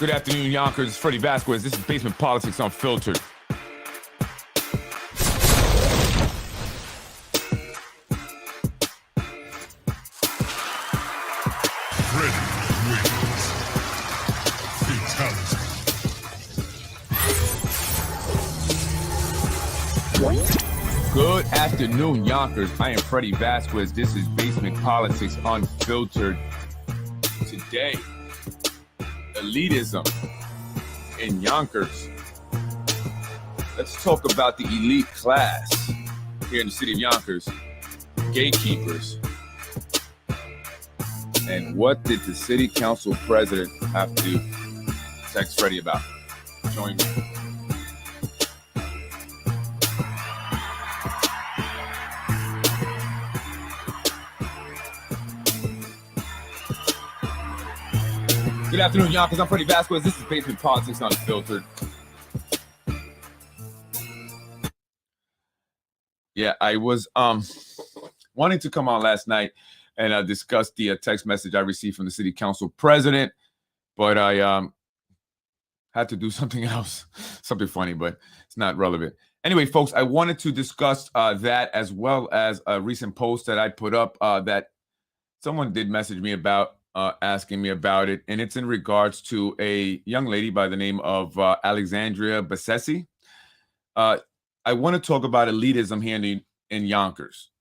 Good afternoon, Yonkers. It's Freddie Vasquez. This is Basement Politics Unfiltered. Good afternoon, Yonkers. I am Freddie Vasquez. This is Basement Politics Unfiltered. Today, elitism in Yonkers. Let's talk about the elite class here in the city of Yonkers, gatekeepers. And what did the city council president have to text Freddie about? Join me. Good afternoon, Yonkers. I'm Freddie Vasquez. This is Basement Politics Unfiltered. Yeah, I was wanting to come on last night and discuss the text message I received from the city council president, but I had to do something else, something funny, but it's not relevant. Anyway, folks, I wanted to discuss that as well as a recent post that I put up that someone did message me about. Asking me about it, and it's in regards to a young lady by the name of Alexandria Bassesi. I want to talk about elitism here in Yonkers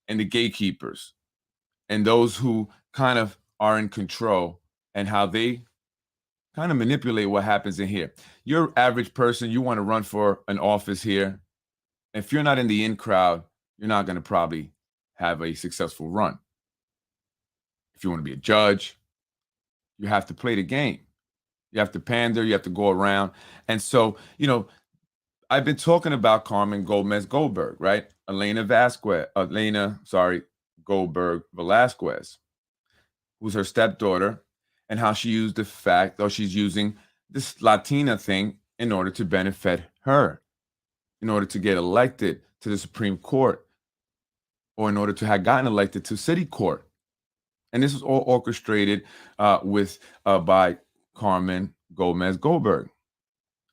and the gatekeepers and those who kind of are in control and how they kind of manipulate what happens in here. You're an average person, you want to run for an office here. If you're not in the in crowd, you're not going to probably have a successful run. If you want to be a judge, you have to play the game. You have to pander, you have to go around. And so, I've been talking about Carmen Goldberg, right? Elena Goldberg Velasquez, who's her stepdaughter, and how she used the fact, or she's using this Latina thing in order to benefit her, in order to get elected to the Supreme Court, or in order to have gotten elected to city court. And this was all orchestrated by Carmen Gomez Goldberg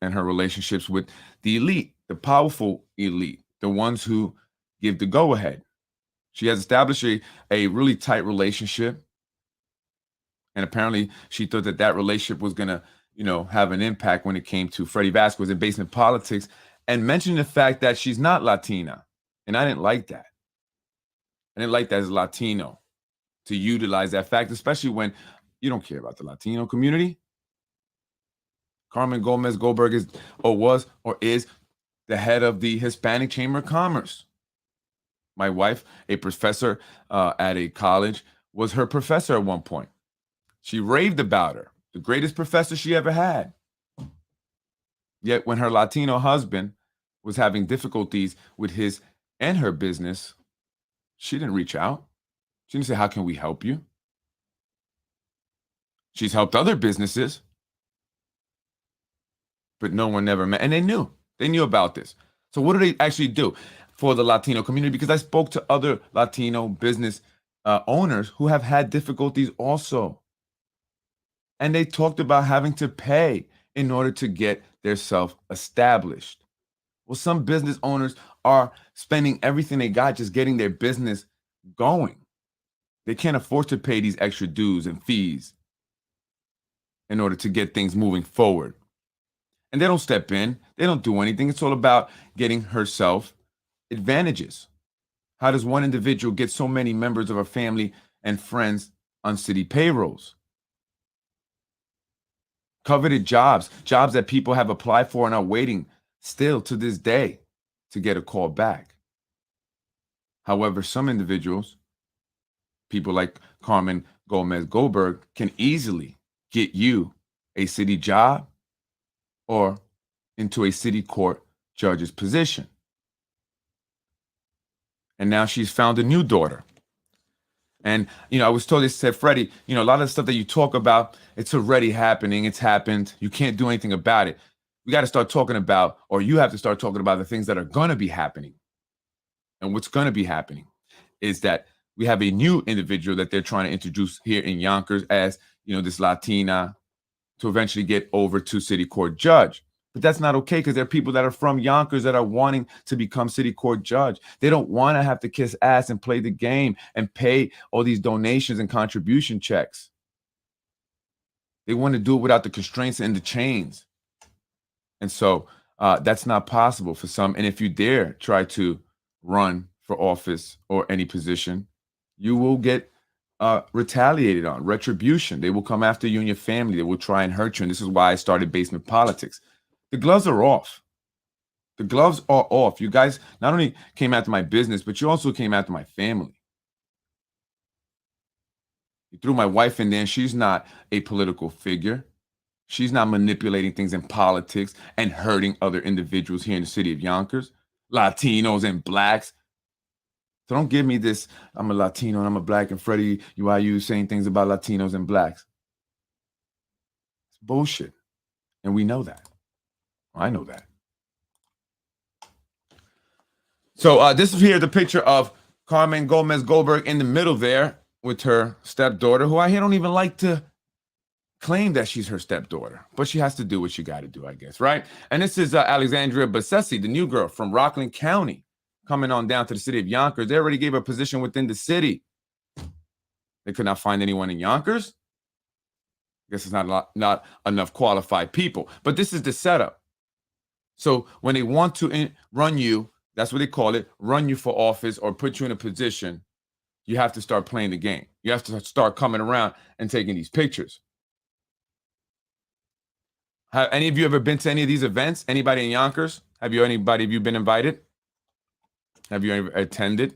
and her relationships with the elite, the powerful elite, the ones who give the go-ahead. She has established a really tight relationship. And apparently she thought that relationship was going to, have an impact when it came to Freddie Vasquez in basement politics, and mentioning the fact that she's not Latina. And I didn't like that. I didn't like that as a Latino, to utilize that fact, especially when you don't care about the Latino community. Carmen Gomez Goldberg is the head of the Hispanic Chamber of Commerce. My wife, a professor at a college, was her professor at one point. She raved about her, the greatest professor she ever had. Yet when her Latino husband was having difficulties with his and her business, she didn't reach out. She didn't say, how can we help you? She's helped other businesses, but no one ever met. And they knew about this. So what do they actually do for the Latino community? Because I spoke to other Latino business owners who have had difficulties also. And they talked about having to pay in order to get their self established. Well, some business owners are spending everything they got just getting their business going. They can't afford to pay these extra dues and fees in order to get things moving forward. And they don't step in. They don't do anything. It's all about getting herself advantages. How does one individual get so many members of her family and friends on city payrolls? Coveted jobs that people have applied for and are waiting still to this day to get a call back. However, some individuals, people like Carmen Gomez Goldberg, can easily get you a city job or into a city court judge's position. And now she's found a new daughter. And, I was told, they said, Freddie, a lot of the stuff that you talk about, it's already happening. It's happened. You can't do anything about it. We got to start talking about, or you have to start talking about the things that are going to be happening. And what's going to be happening is that we have a new individual that they're trying to introduce here in Yonkers as, this Latina to eventually get over to city court judge. But that's not okay, because there are people that are from Yonkers that are wanting to become city court judge. They don't want to have to kiss ass and play the game and pay all these donations and contribution checks. They want to do it without the constraints and the chains. And so that's not possible for some. And if you dare try to run for office or any position, you will get retaliated on, retribution. They will come after you and your family. They will try and hurt you. And this is why I started basement politics. The gloves are off. The gloves are off. You guys not only came after my business, but you also came after my family. You threw my wife in there, and she's not a political figure. She's not manipulating things in politics and hurting other individuals here in the city of Yonkers, Latinos and blacks. So don't give me this, I'm a Latino and I'm a black, and Freddie, why are you saying things about Latinos and blacks? It's bullshit. And we know that. I know that. So this is here the picture of Carmen Gomez Goldberg in the middle there with her stepdaughter, who I don't even like to claim that she's her stepdaughter, but she has to do what she got to do, I guess, right? And this is Alexandria Bassesi, the new girl from Rockland County, coming on down to the city of Yonkers. They already gave her a position within the city. They could not find anyone in Yonkers. I guess it's not enough qualified people. But this is the setup. So when they want to run you, that's what they call it, run you for office or put you in a position, you have to start playing the game. You have to start coming around and taking these pictures. Have any of you ever been to any of these events? Anybody in Yonkers? Have you been invited? Have you ever attended?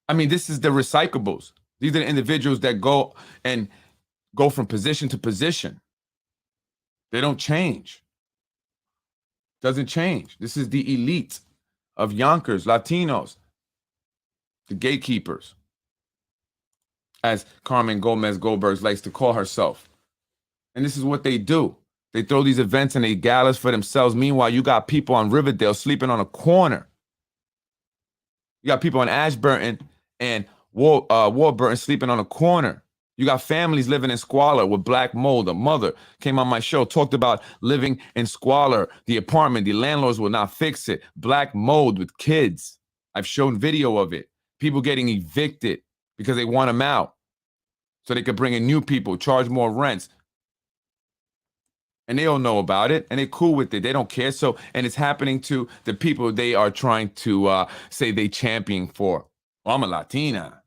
I mean, this is the recyclables. These are the individuals that go from position to position. They don't change. Doesn't change. This is the elite of Yonkers, Latinos, the gatekeepers, as Carmen Gomez Goldberg likes to call herself. And this is what they do. They throw these events and they galas for themselves. Meanwhile, you got people on Riverdale sleeping on a corner. You got people in Ashburton and Warburton sleeping on a corner. You got families living in squalor with black mold. A mother came on my show, talked about living in squalor. The apartment, the landlords will not fix it. Black mold with kids. I've shown video of it. People getting evicted because they want them out so they could bring in new people, charge more rents. And they don't know about it, and they're cool with it. They don't care. So, and it's happening to the people they are trying to say they champion for. Well, I'm a Latina.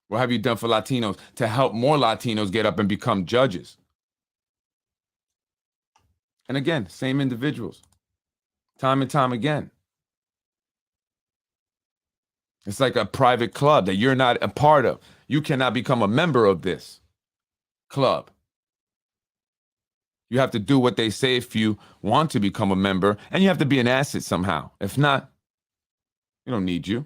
What have you done for Latinos to help more Latinos get up and become judges? And again, same individuals, time and time again. It's like a private club that you're not a part of. You cannot become a member of this club. You have to do what they say if you want to become a member, and you have to be an asset somehow. If not, we don't need you.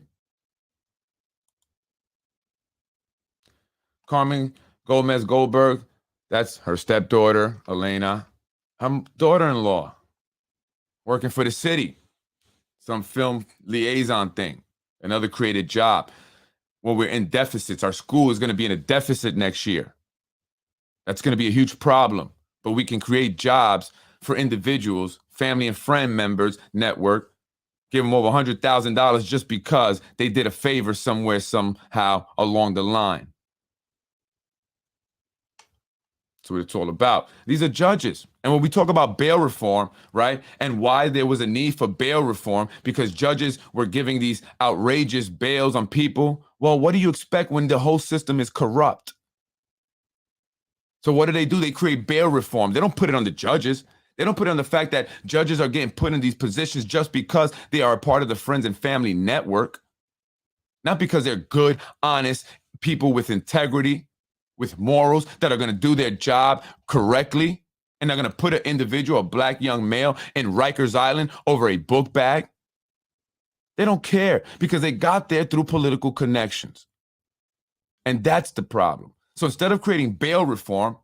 Carmen Gomez Goldberg, that's her stepdaughter, Elena, her daughter-in-law, working for the city, some film liaison thing, another created job. Well, we're in deficits. Our school is going to be in a deficit next year. That's going to be a huge problem, but we can create jobs for individuals, family and friend members, network, give them over $100,000 just because they did a favor somewhere, somehow along the line. That's what it's all about. These are judges. And when we talk about bail reform, right, and why there was a need for bail reform, because judges were giving these outrageous bails on people. Well, what do you expect when the whole system is corrupt? So what do? They create bail reform. They don't put it on the judges. They don't put it on the fact that judges are getting put in these positions just because they are a part of the friends and family network. Not because they're good, honest people with integrity, with morals, that are going to do their job correctly, and they're going to put an individual, a black young male, in Rikers Island over a book bag. They don't care because they got there through political connections. And that's the problem. So instead of creating bail reform,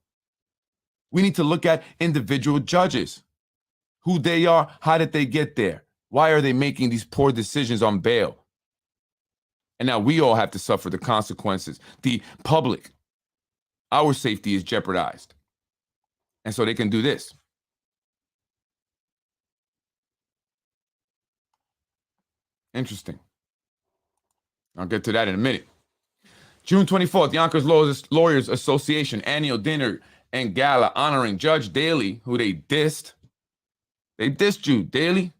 we need to look at individual judges, who they are, how did they get there? Why are they making these poor decisions on bail? And now we all have to suffer the consequences, the public. our safety is jeopardized. And so they can do this. Interesting. I'll get to that in a minute. June 24th, Yonkers Lawyers Association annual dinner and gala honoring Judge Daley, who they dissed. They dissed you, Daley.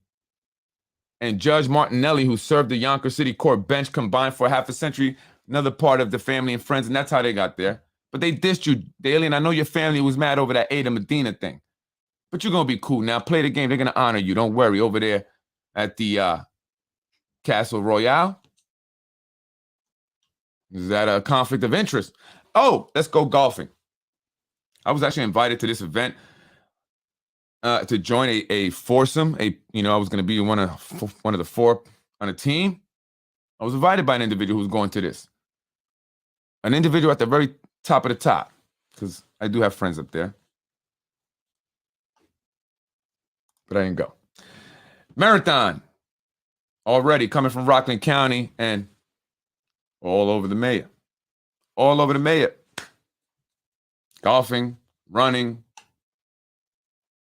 And Judge Martinelli, who served the Yonkers City Court bench combined for half a century, another part of the family and friends, and that's how they got there. But they dissed you, Daley, and I know your family was mad over that Ada Medina thing. But you're going to be cool now. Play the game. They're going to honor you. Don't worry. Over there at the Castle Royale. Is that a conflict of interest? Oh, let's go golfing. I was actually invited to this event to join a foursome. I was going to be one of the four on a team. I was invited by an individual who's going to this. An individual at the very top of the top, because I do have friends up there. But I didn't go. Marathon. Already coming from Rockland County and all over the mayor. All over the mayor. Golfing, running.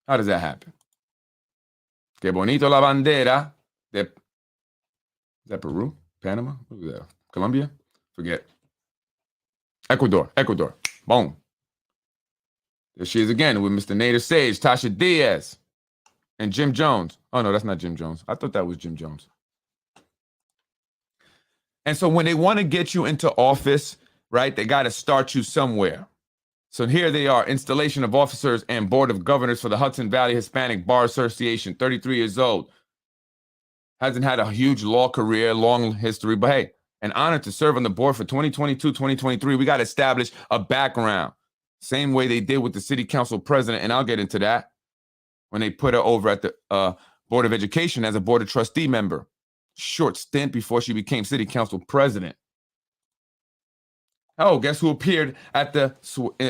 How does that happen? Que bonito la bandera de... Is that Peru? Panama? What was that? Colombia? Forget. Ecuador. Boom. There she is again with Mr. Nader Sage, Tasha Diaz, and Jim Jones. Oh, no, that's not Jim Jones. I thought that was Jim Jones. And so when they want to get you into office, right, they got to start you somewhere. So here they are, installation of officers and board of governors for the Hudson Valley Hispanic Bar Association, 33 years old. Hasn't had a huge law career, long history, but hey, an honor to serve on the board for 2022, 2023. We got to establish a background. Same way they did with the city council president, and I'll get into that, when they put her over at the Board of Education as a board of trustee member. Short stint before she became city council president. Oh, guess who appeared at the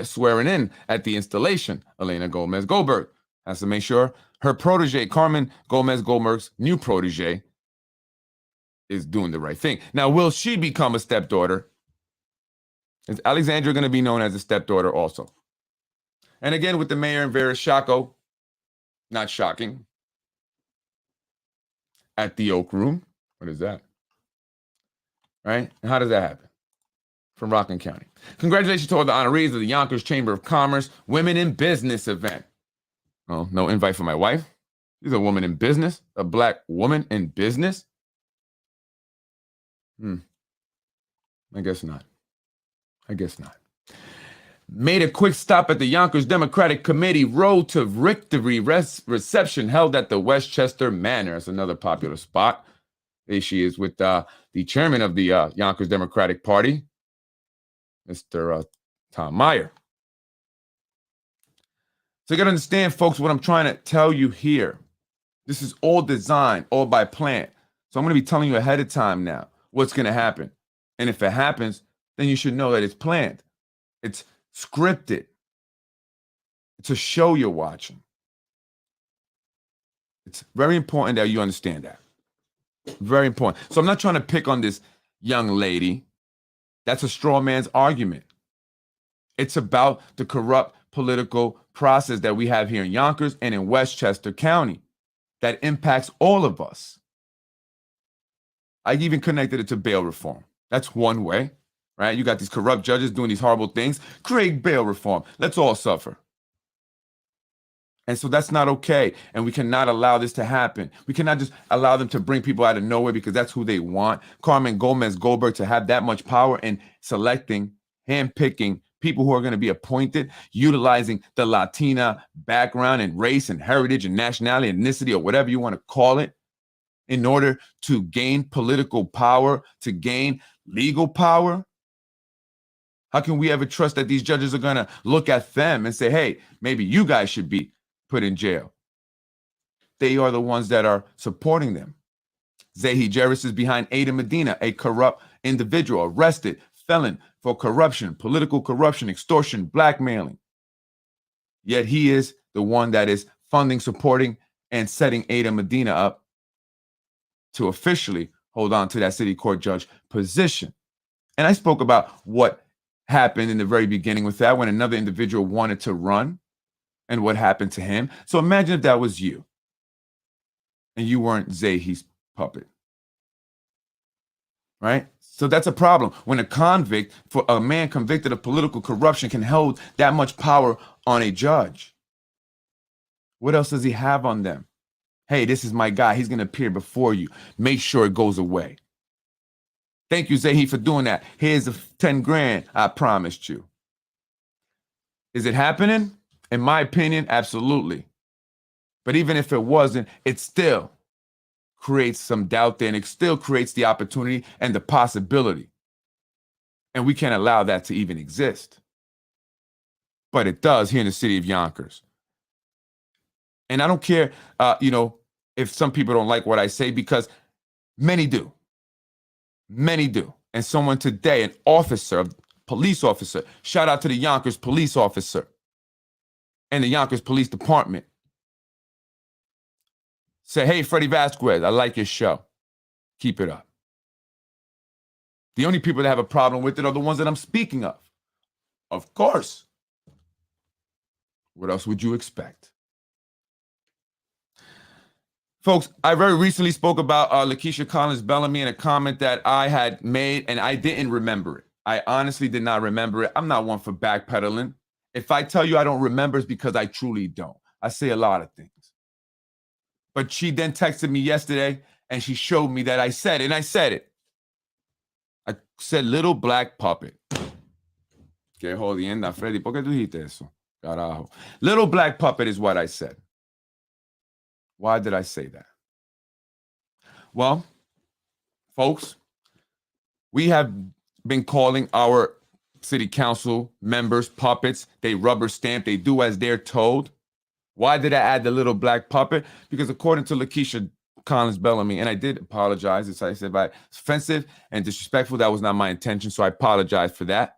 swearing in at the installation? Elena Gomez Goldberg. Has to make sure her protege, Carmen Gomez Goldberg's new protege, is doing the right thing. Now, will she become a stepdaughter? Is Alexandra going to be known as a stepdaughter also? And again, with the mayor and Vera Shacco, not shocking, at the Oak Room. What is that? Right? And how does that happen? From Rockland County. Congratulations to all the honorees of the Yonkers Chamber of Commerce Women in Business event. Oh, no invite for my wife. She's a woman in business, a black woman in business. I guess not. Made a quick stop at the Yonkers Democratic Committee Road to Victory reception held at the Westchester Manor. That's another popular spot. There she is with the chairman of the Yonkers Democratic Party, Mr. Tom Meyer. So you got to understand, folks, what I'm trying to tell you here. This is all designed, all by plan. So I'm going to be telling you ahead of time now what's going to happen. And if it happens, then you should know that it's planned. It's scripted. It's a show you're watching. It's very important that you understand that. Very important. So I'm not trying to pick on this young lady. That's a straw man's argument. It's about the corrupt political process that we have here in Yonkers and in Westchester County that impacts all of us. I even connected it to bail reform. That's one way, right? You got these corrupt judges doing these horrible things. Create bail reform. Let's all suffer. And so that's not okay. And we cannot allow this to happen. We cannot just allow them to bring people out of nowhere because that's who they want. Carmen Gomez Goldberg to have that much power in selecting, handpicking people who are going to be appointed, utilizing the Latina background and race and heritage and nationality, ethnicity, or whatever you want to call it, in order to gain political power, to gain legal power. How can we ever trust that these judges are going to look at them and say, hey, maybe you guys should be put in jail? They are the ones that are supporting them. Zahi Jerris is behind Ada Medina, a corrupt individual, arrested felon for corruption, political corruption, extortion, blackmailing. Yet he is the one that is funding, supporting, and setting Ada Medina up to officially hold on to that city court judge position. And I spoke about what happened in the very beginning with that when another individual wanted to run and what happened to him. So imagine if that was you and you weren't Zahi's puppet, right? So that's a problem when a man convicted of political corruption can hold that much power on a judge. What else does he have on them? Hey, this is my guy. He's going to appear before you. Make sure it goes away. Thank you, Zahi, for doing that. Here's the 10 grand I promised you. Is it happening? In my opinion, absolutely. But even if it wasn't, it still creates some doubt there, and it still creates the opportunity and the possibility. And we can't allow that to even exist. But it does here in the city of Yonkers. And I don't care, if some people don't like what I say, because many do. Many do. And someone today, an officer, a police officer, shout out to the Yonkers police officer and the Yonkers Police Department, say, hey, Freddie Vasquez, I like your show. Keep it up. The only people that have a problem with it are the ones that I'm speaking of. Of course. What else would you expect? Folks, I very recently spoke about Lakeisha Collins Bellamy in a comment that I had made, and I didn't remember it. I honestly did not remember it. I'm not one for backpedaling. If I tell you I don't remember, it's because I truly don't. I say a lot of things. But she then texted me yesterday, and she showed me that I said it, and I said it. I said little black puppet. Que jodienda, Freddy. ¿Por qué tú dijiste eso? Carajo. Little black puppet is what I said. Why did I say that? Well, folks, we have been calling our city council members puppets. They rubber stamp. They do as they're told. Why did I add the little black puppet? Because according to Lakeisha Collins Bellamy, and I did apologize, as I said, by offensive and disrespectful. That was not my intention, so I apologize for that.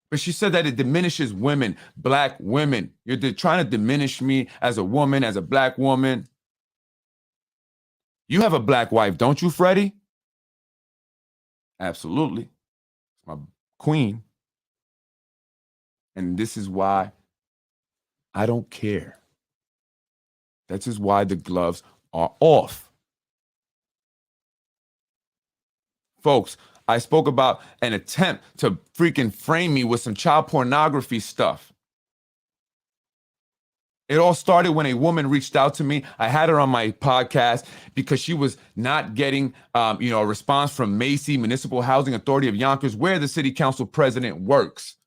But she said that it diminishes women, black women. You're trying to diminish me as a woman, as a black woman. You have a black wife, don't you, Freddie? Absolutely. My queen. And this is why I don't care. That is why the gloves are off. Folks, I spoke about an attempt to freaking frame me with some child pornography stuff. It all started when a woman reached out to me. I had her on my podcast because she was not getting, a response from Macy, Municipal Housing Authority of Yonkers, where the city council president works.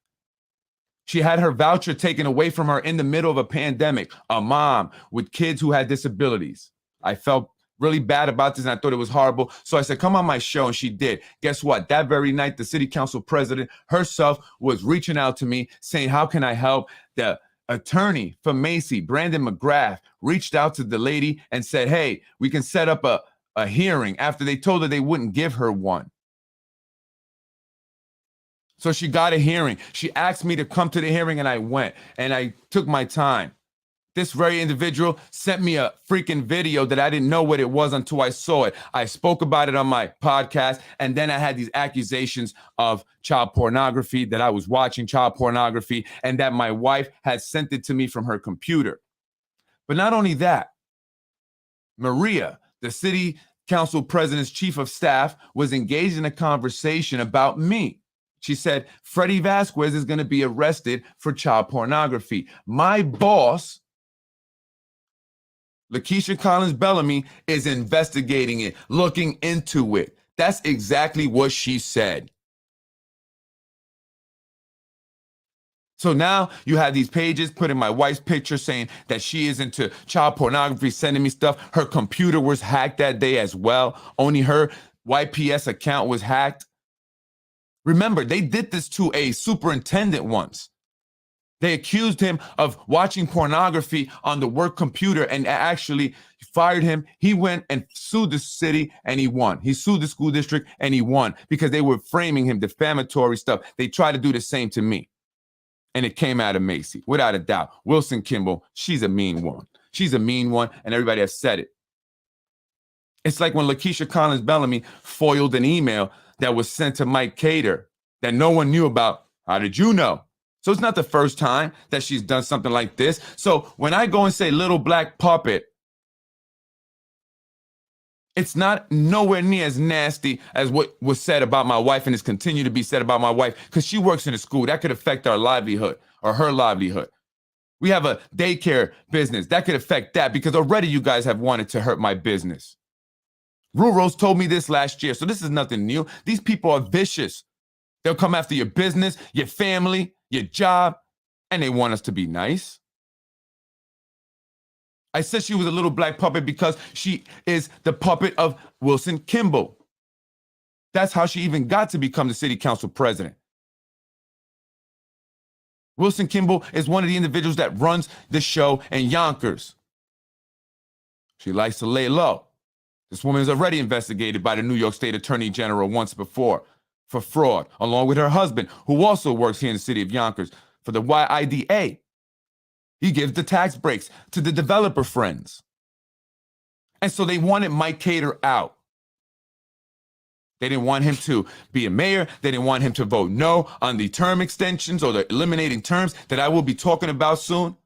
She had her voucher taken away from her in the middle of a pandemic, a mom with kids who had disabilities. I felt really bad about this, and I thought it was horrible. So I said, come on my show, and she did. Guess what? That very night, the city council president herself was reaching out to me saying, how can I help? The attorney for Macy, Brandon McGrath, reached out to the lady and said, hey, we can set up a hearing, after they told her they wouldn't give her one. So she got a hearing. She asked me to come to the hearing, and I went, and I took my time. This very individual sent me a freaking video that I didn't know what it was until I saw it. I spoke about it on my podcast, and then I had these accusations of child pornography, that I was watching child pornography, and that my wife had sent it to me from her computer. But not only that, Maria, the city council president's chief of staff, was engaged in a conversation about me. She said, Freddie Vasquez is going to be arrested for child pornography. My boss, Lakeisha Collins Bellamy, is investigating it, looking into it. That's exactly what she said. So now you have these pages putting my wife's picture saying that she is into child pornography, sending me stuff. Her computer was hacked that day as well. Only her YPS account was hacked. Remember, they did this to a superintendent once. They accused him of watching pornography on the work computer and actually fired him. He went and sued the city and he won. He sued the school district and he won because they were framing him defamatory stuff. They tried to do the same to me. And it came out of Macy, without a doubt. Wilson Kimball, she's a mean one. She's a mean one, and everybody has said it. It's like when Lakeisha Collins Bellamy foiled an email that was sent to Mike Cater that no one knew about. How did you know? So it's not the first time that she's done something like this. So when I go and say little black puppet, it's not nowhere near as nasty as what was said about my wife and is continued to be said about my wife, because she works in a school. That could affect our livelihood or her livelihood. We have a daycare business. That could affect that, because already you guys have wanted to hurt my business. Rurals told me this last year, so this is nothing new. These people are vicious. They'll come after your business, your family, your job, and they want us to be nice. I said she was a little black puppet because she is the puppet of Wilson Kimball. That's how she even got to become the city council president. Wilson Kimball is one of the individuals that runs the show in Yonkers. She likes to lay low. This woman is already investigated by the New York State Attorney General once before for fraud, along with her husband, who also works here in the city of Yonkers for the YIDA. He gives the tax breaks to the developer friends. And so they wanted Mike Cater out. They didn't want him to be a mayor. They didn't want him to vote no on the term extensions or the eliminating terms that I will be talking about soon.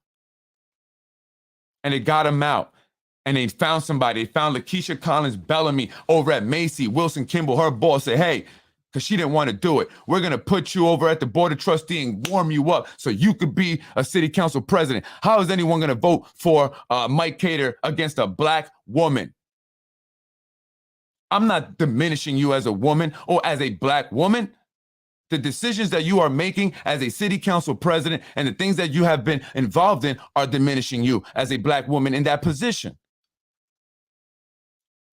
And it got him out. And they found somebody. They found Lakeisha Collins Bellamy over at Macy. Wilson Kimball, her boss, said, hey, because she didn't want to do it, we're going to put you over at the board of trustee and warm you up so you could be a city council president. How is anyone going to vote for Mike Cater against a black woman? I'm not diminishing you as a woman or as a black woman. The decisions that you are making as a city council president and the things that you have been involved in are diminishing you as a black woman in that position.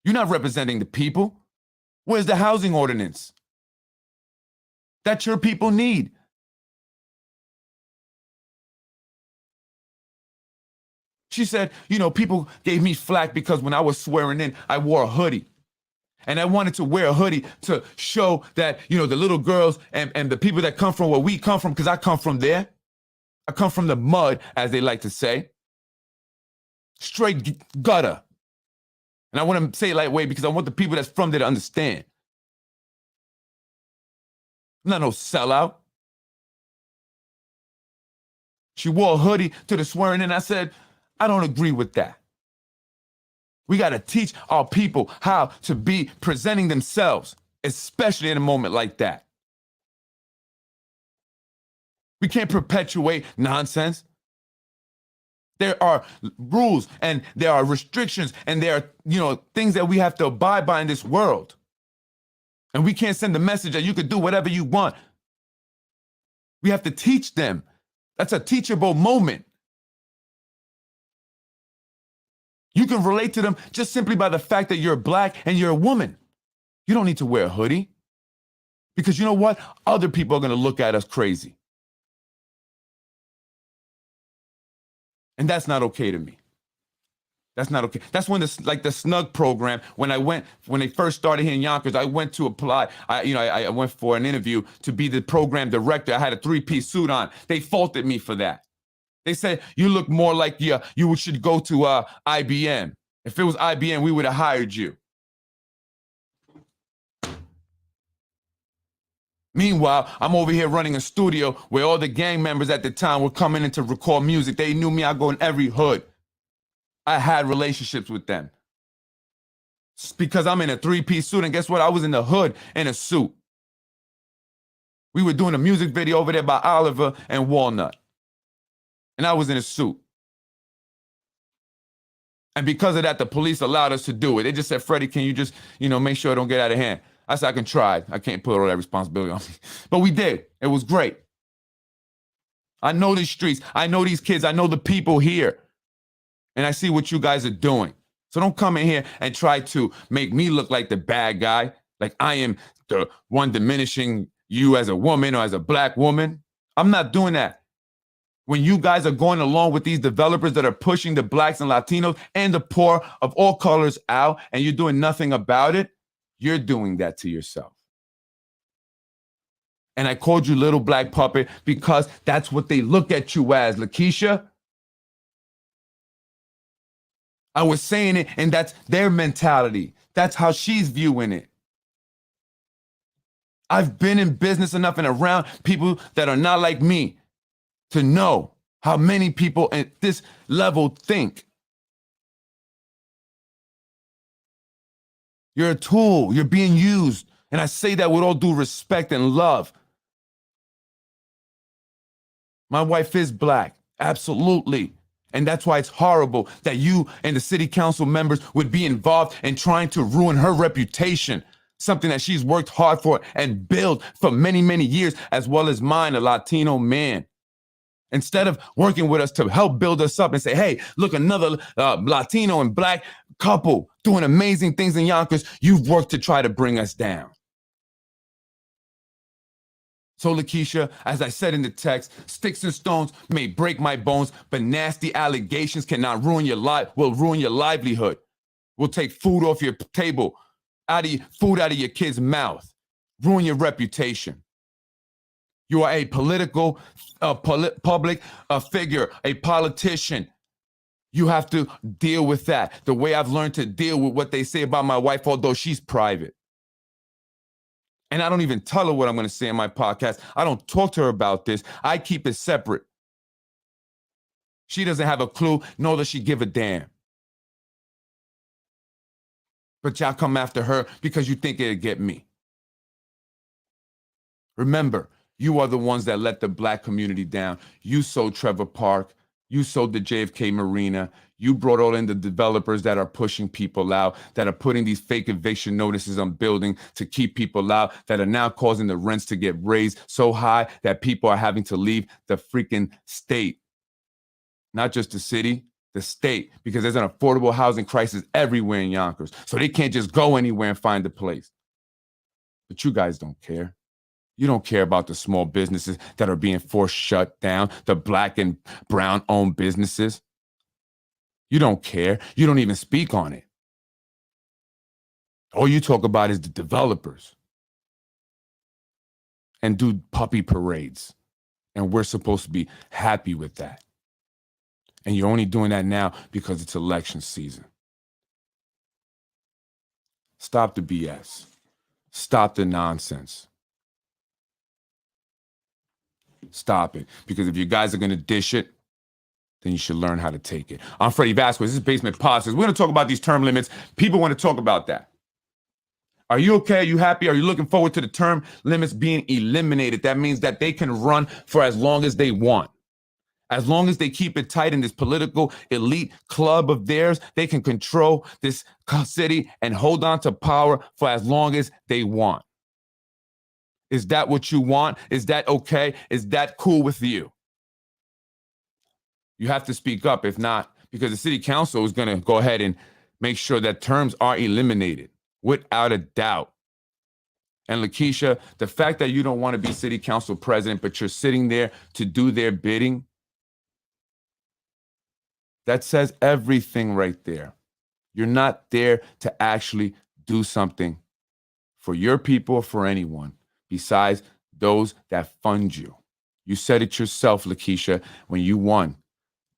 You're not representing the people. Where's the housing ordinance that your people need? She said, you know, people gave me flack because when I was swearing in, I wore a hoodie. And I wanted to wear a hoodie to show that, you know, the little girls and the people that come from where we come from, because I come from there. I come from the mud, as they like to say. Straight gutter. And I want to say it lightweight because I want the people that's from there to understand. I'm not no sellout. She wore a hoodie to the swearing in. I said, I don't agree with that. We got to teach our people how to be presenting themselves, especially in a moment like that. We can't perpetuate nonsense. There are rules and there are restrictions and there are, you know, things that we have to abide by in this world. And we can't send the message that you could do whatever you want. We have to teach them. That's a teachable moment. You can relate to them just simply by the fact that you're black and you're a woman. You don't need to wear a hoodie. Because you know what? Other people are going to look at us crazy. And that's not okay to me. That's not okay. That's when the Snug program, when they first started here in Yonkers, I went to apply. I went for an interview to be the program director. I had a 3-piece suit on. They faulted me for that. They said, you look more like you should go to IBM. If it was IBM, we would have hired you. Meanwhile, I'm over here running a studio where all the gang members at the time were coming in to record music. They knew me. I go in every hood. I had relationships with them. It's because I'm in a 3-piece suit. And guess what? I was in the hood in a suit. We were doing a music video over there by Oliver and Walnut. And I was in a suit. And because of that, the police allowed us to do it. They just said, Freddie, can you just, make sure it don't get out of hand? I said, I can try. I can't put all that responsibility on me. But we did. It was great. I know these streets. I know these kids. I know the people here. And I see what you guys are doing. So don't come in here and try to make me look like the bad guy, like I am the one diminishing you as a woman or as a black woman. I'm not doing that. When you guys are going along with these developers that are pushing the blacks and Latinos and the poor of all colors out, and you're doing nothing about it, you're doing that to yourself. And I called you little black puppet because that's what they look at you as, Lakeisha. I was saying it, and that's their mentality. That's how she's viewing it. I've been in business enough and around people that are not like me to know how many people at this level think. You're a tool. You're being used. And I say that with all due respect and love. My wife is black. Absolutely. And that's why it's horrible that you and the city council members would be involved in trying to ruin her reputation, something that she's worked hard for and built for many, many years, as well as mine, a Latino man. Instead of working with us to help build us up and say, hey, look, another Latino and black couple doing amazing things in Yonkers, you've worked to try to bring us down. So, Lakeisha, as I said in the text, sticks and stones may break my bones, but nasty allegations cannot ruin your life, will ruin your livelihood, will take food off your table, food out of your kid's mouth, ruin your reputation. You are a political, public figure, a politician. You have to deal with that. The way I've learned to deal with what they say about my wife, although she's private. And I don't even tell her what I'm going to say in my podcast. I don't talk to her about this. I keep it separate. She doesn't have a clue, nor does she give a damn. But y'all come after her because you think it'll get me. Remember, you are the ones that let the black community down. You sold Trevor Park. You sold the JFK Marina. You brought all in the developers that are pushing people out, that are putting these fake eviction notices on buildings to keep people out, that are now causing the rents to get raised so high that people are having to leave the freaking state. Not just the city, the state, because there's an affordable housing crisis everywhere in Yonkers. So they can't just go anywhere and find a place. But you guys don't care. You don't care about the small businesses that are being forced shut down, the black and brown owned businesses. You don't care. You don't even speak on it. All you talk about is the developers and do puppy parades. And we're supposed to be happy with that. And you're only doing that now because it's election season. Stop the BS. Stop the nonsense. Stop it. Because if you guys are going to dish it, then you should learn how to take it. I'm Freddie Vasquez. This is Basement Politics. We're going to talk about these term limits. People want to talk about that. Are you okay? Are you happy? Are you looking forward to the term limits being eliminated? That means that they can run for as long as they want. As long as they keep it tight in this political elite club of theirs, they can control this city and hold on to power for as long as they want. Is that what you want? Is that okay? Is that cool with you? You have to speak up. If not, because the city council is going to go ahead and make sure that terms are eliminated without a doubt. And Lakeisha, the fact that you don't want to be city council president, but you're sitting there to do their bidding, that says everything right there. You're not there to actually do something for your people or for anyone besides those that fund you. You said it yourself, Lakeisha, when you won.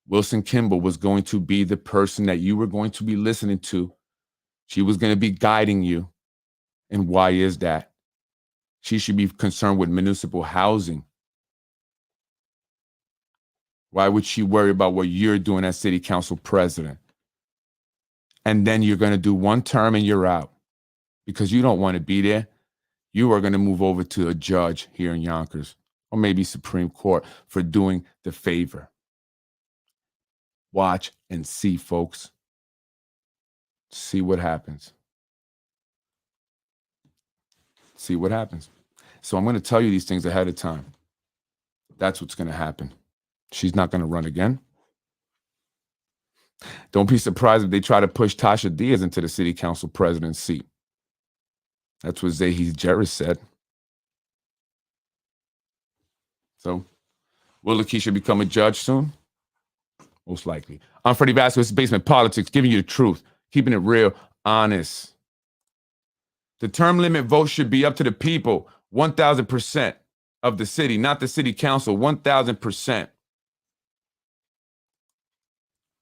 Wilson Kimball was going to be the person that you were going to be listening to. She was going to be guiding you. And why is that? She should be concerned with municipal housing. Why would she worry about what you're doing as city council president? And then you're going to do one term and you're out because you don't want to be there. You are going to move over to a judge here in Yonkers or maybe Supreme Court for doing the favor. Watch and see, folks. See what happens. See what happens. So I'm going to tell you these things ahead of time. That's what's going to happen. She's not going to run again. Don't be surprised if they try to push Tasha Diaz into the city council president seat. That's what Zahi Jerris said. So, will Lakeisha become a judge soon? Most likely. I'm Freddie Vasquez. This is Basement Politics, giving you the truth, keeping it real, honest. The term limit vote should be up to the people, 1,000% of the city, not the city council, 1,000%.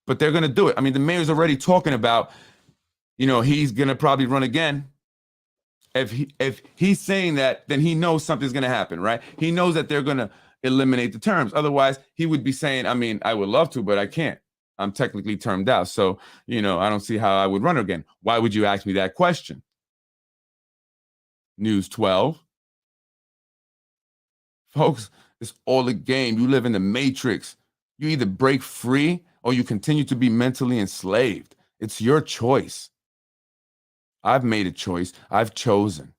But they're going to do it. I mean, the mayor's already talking about, he's going to probably run again. if he's saying that, then he knows something's going to happen, right? He knows that they're going to eliminate the terms. Otherwise, he would be saying, I mean, I would love to, but I can't. I'm technically termed out. So, I don't see how I would run again. Why would you ask me that question? News 12. Folks, it's all a game. You live in the matrix. You either break free or you continue to be mentally enslaved. It's your choice. I've made a choice. I've chosen.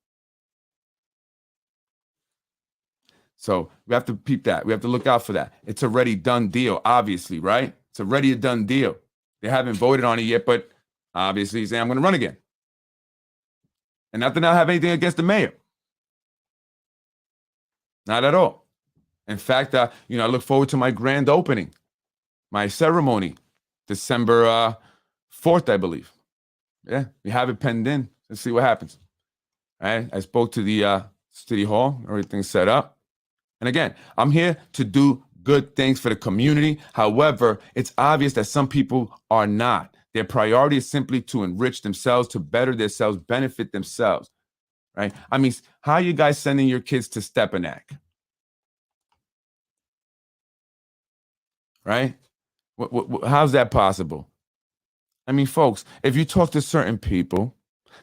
So we have to peep that. We have to look out for that. It's already done deal, obviously, right? It's already a done deal. They haven't voted on it yet, but obviously he's saying, I'm going to run again. And not that I have anything against the mayor. Not at all. In fact, I look forward to my grand opening, my ceremony, December 4th, I believe. Yeah, we have it penned in. Let's see what happens. All right. I spoke to the city hall. Everything's set up. And again, I'm here to do good things for the community. However, it's obvious that some people are not. Their priority is simply to enrich themselves, to better themselves, benefit themselves. Right? I mean, how are you guys sending your kids to Stepanak? Right? How's that possible? I mean, folks, if you talk to certain people,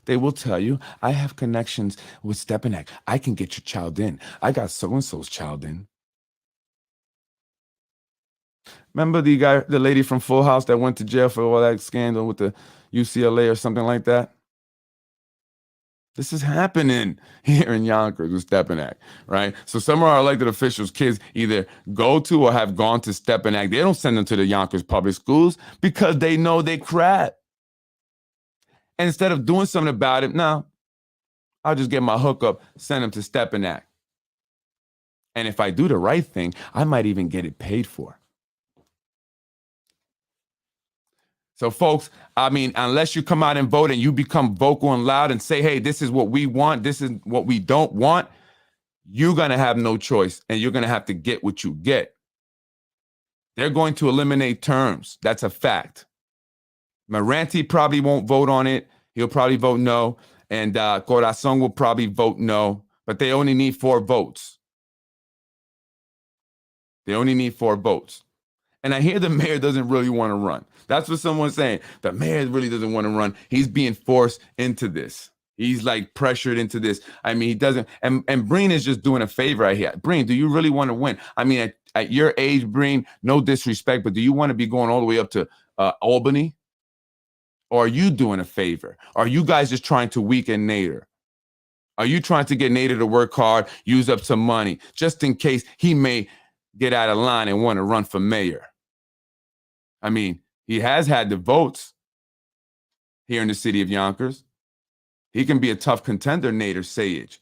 they will tell you, I have connections with Stepanak. I can get your child in. I got so-and-so's child in. Remember the lady from Full House that went to jail for all that scandal with the UCLA or something like that? This is happening here in Yonkers with Stepanak, right? So some of our elected officials' kids either go to or have gone to Stepanak. They don't send them to the Yonkers public schools because they know they crap. And instead of doing something about it, no, I'll just get my hookup, send them to Stepanak. And if I do the right thing, I might even get it paid for. So, folks, I mean, unless you come out and vote and you become vocal and loud and say, hey, this is what we want, this is what we don't want, you're going to have no choice and you're going to have to get what you get. They're going to eliminate terms. That's a fact. Moranti probably won't vote on it. He'll probably vote no. And Corazon will probably vote no. But they only need 4 votes. They only need 4 votes. And I hear the mayor doesn't really want to run. That's what someone's saying. The mayor really doesn't want to run. He's being forced into this. He's like pressured into this. I mean, he doesn't. And Breen is just doing a favor right here. Breen, do you really want to win? I mean, at your age, Breen, no disrespect, but do you want to be going all the way up to Albany? Or are you doing a favor? Are you guys just trying to weaken Nader? Are you trying to get Nader to work hard, use up some money, just in case he may get out of line and want to run for mayor? I mean, he has had the votes here in the city of Yonkers. He can be a tough contender, Nader Sayage.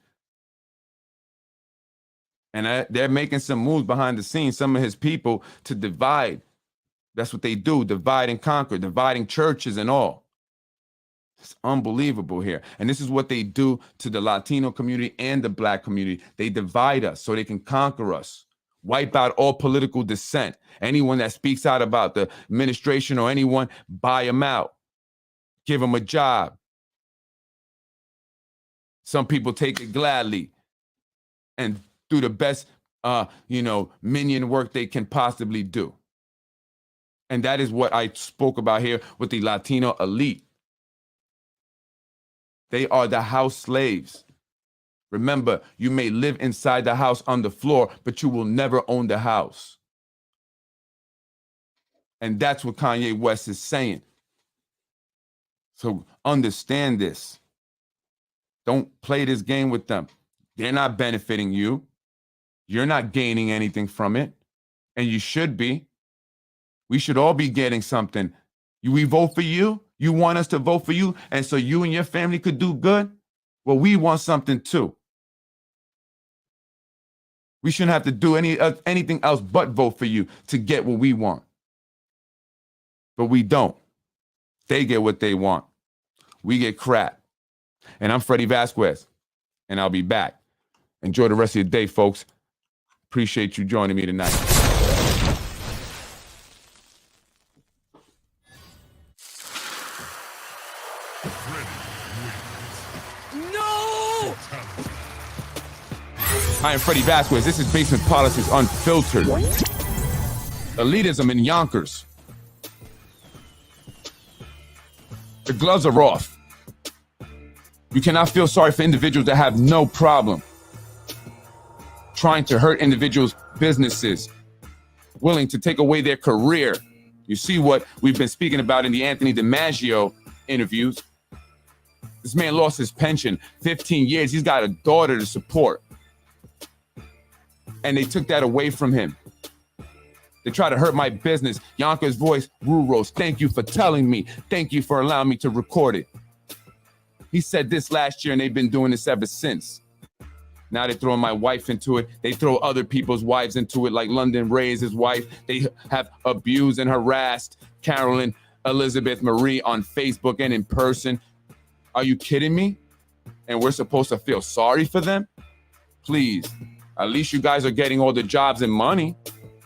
And they're making some moves behind the scenes, some of his people, to divide. That's what they do, divide and conquer, dividing churches and all. It's unbelievable here. And this is what they do to the Latino community and the Black community. They divide us so they can conquer us. Wipe out all political dissent. Anyone that speaks out about the administration or anyone, buy them out. Give them a job. Some people take it gladly and do the best, minion work they can possibly do. And that is what I spoke about here with the Latino elite. They are the house slaves. Remember, you may live inside the house on the floor, but you will never own the house. And that's what Kanye West is saying. So understand this. Don't play this game with them. They're not benefiting you. You're not gaining anything from it. And you should be. We should all be getting something. We vote for you. You want us to vote for you, and so you and your family could do good? Well, we want something too. We shouldn't have to do anything else but vote for you to get what we want. But we don't. They get what they want. We get crap. And I'm Freddie Vasquez, and I'll be back. Enjoy the rest of your day, folks. Appreciate you joining me tonight. No! I am Freddie Vasquez. This is Basement Politics Unfiltered. Elitism in Yonkers. The gloves are off. You cannot feel sorry for individuals that have no problem trying to hurt individuals' businesses, willing to take away their career. You see what we've been speaking about in the Anthony DiMaggio interviews. This man lost his pension, 15 years. He's got a daughter to support. And they took that away from him. They try to hurt my business. Yonkers voice, Ruros, thank you for telling me. Thank you for allowing me to record it. He said this last year, and they've been doing this ever since. Now they're throwing my wife into it. They throw other people's wives into it, like London Ray's his wife. They have abused and harassed Carolyn Elizabeth Marie on Facebook and in person. Are you kidding me? And we're supposed to feel sorry for them? Please, at least you guys are getting all the jobs and money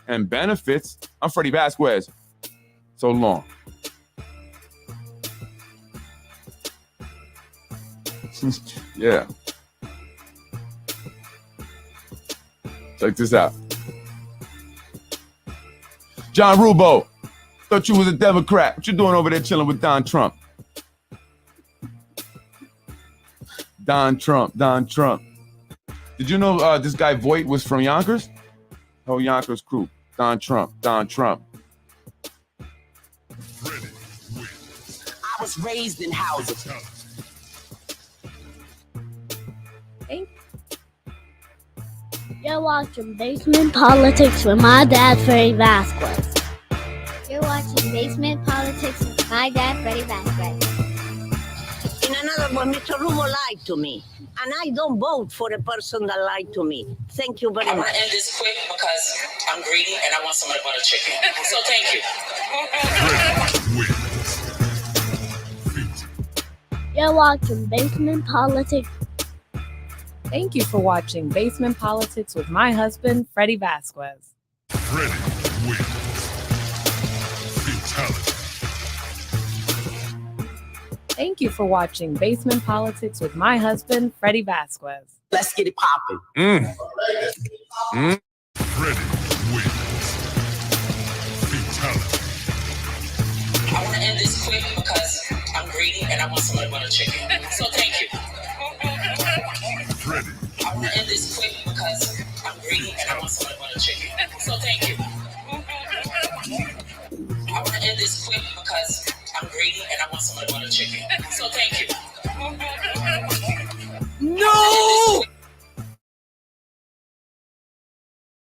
and benefits. I'm Freddie Vasquez. So long. Yeah. Check this out. John Rubo, thought you was a Democrat. What you doing over there chilling with Don Trump? Don Trump. Did you know this guy Voight was from Yonkers? Oh, Yonkers crew. Don Trump. I was raised in houses. You're watching Basement Politics with my dad, Freddie Vasquez. You're watching Basement Politics with my dad, Freddie Vasquez. In another one, Mr. Rumo lied to me. And I don't vote for a person that lied to me. Thank you very much. I'm going to end this quick because I'm greedy and I want some of the butter chicken. So thank you. You're watching Basement Politics. Thank you for watching Basement Politics with my husband, Freddie Vasquez. Freddie wins. Fatality. Thank you for watching Basement Politics with my husband, Freddie Vasquez. Let's get it popping. Freddie wins. Fatality. I want to end this quick because I'm greedy and I want some of the butter chicken. So